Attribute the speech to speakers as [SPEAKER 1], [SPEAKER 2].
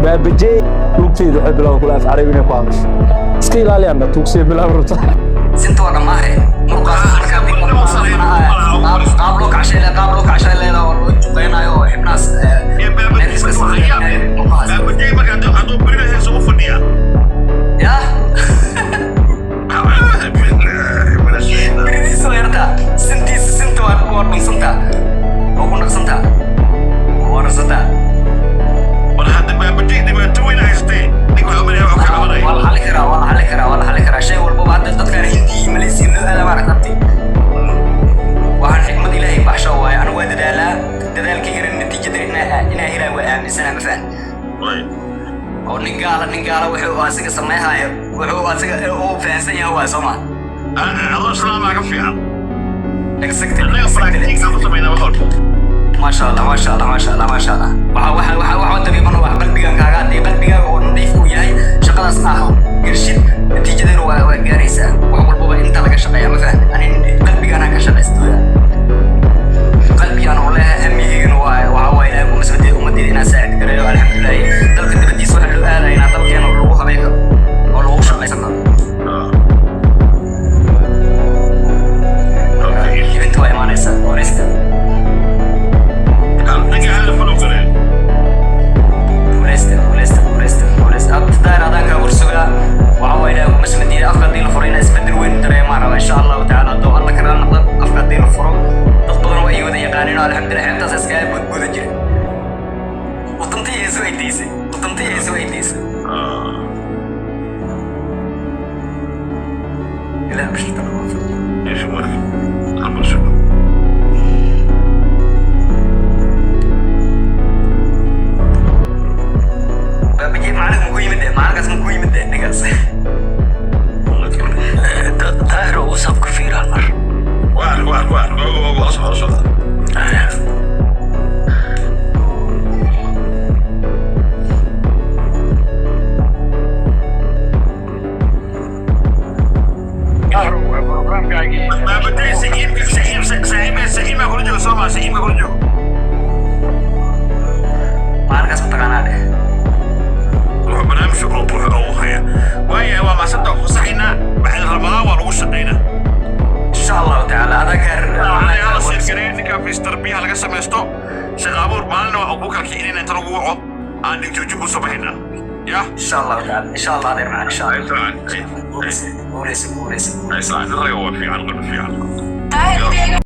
[SPEAKER 1] بابجي لوكتيد waxay bilaw kula af Carabiga ku hadasho iska ilaali anda tuugsi bilaw ruta
[SPEAKER 2] sinta wada maahe muqaas marka qaablo kacashay leedahay oo loo juqeynayo xibnaas nefiska sameeyay muqaas
[SPEAKER 3] baabaje marka haduu bariga soo fadhiya
[SPEAKER 2] ya bariga yarta sinta waa dhunsanta oo ku naqsanta warasata
[SPEAKER 3] wala hadda baabaje dhibaato weyn haystay ninkuu amray wax ka qabanay
[SPEAKER 2] wala hal kara shay walba hadda dadka hindi Malaysia la maaragtay waxaan xikmad ilaahay baxsho waay anu waa dadaalka yar natiijada inaa ilaahay waa aaminsanaa ma fahad oo ningaala wuxuu asiga sameeyahay wuxuu asiga oo fahansan yahay waa Soomaa
[SPEAKER 3] Allah salaama ka fiican
[SPEAKER 2] exactly
[SPEAKER 3] ka sameeyna waxa
[SPEAKER 2] ما شاء الله waxa taqriiban wax qalbiga oo nadiif u yahay shaqadaas ah irshid natiijadeedu waa gaaraysaa wax walba inta laga shaqeeyo ma fahad ani qalbigana ka shaqeysto qalbigana oo leh amnigiina waxa way ilaahay kuma soo deeyo umadina saacid gareeyo alxamdulillah dalka dibadiisa waxa loo aadayna dalkeena lagu habeeyo oo lagu shaqeysan inta way imaanaysaa warista أبتدأ هذا كورسوغا وعوائله ومسمدين أفقد دين الفرين أسبدل وين ترى معنا إن شاء الله تعالى دو الله كرنا نقدر أفقد دين الفرو تطبقنا وأيوة ذي قانين الحمد لله حتى سكاي بود جري وتنتي يسوي ديس لا مش تمام
[SPEAKER 3] ايش هو أمر شو
[SPEAKER 2] بيجي معلق اسمه كوي مدة نقص طاهر وصف كفير هالمر
[SPEAKER 3] وين أصبر بابتي سعيد ما يقول جو سوما سعيد ما يقول جو
[SPEAKER 2] معلق اسمه تقانا
[SPEAKER 3] برنامج روح روحية وهي وما صدق صحينا بعد رمضان ولو شقينا
[SPEAKER 2] إن شاء الله تعالى أذكر
[SPEAKER 3] أنا صير كريني كان في استربية على قسم يستو شغابور مالنا وأبوك الكينين أنت رجوعه عندك تجيبه صباحنا يا
[SPEAKER 2] إن شاء الله تعالى إن شاء الله هذا معنا إن شاء الله
[SPEAKER 3] بوريس
[SPEAKER 2] بوريس
[SPEAKER 3] أي صح نرى هو في علقة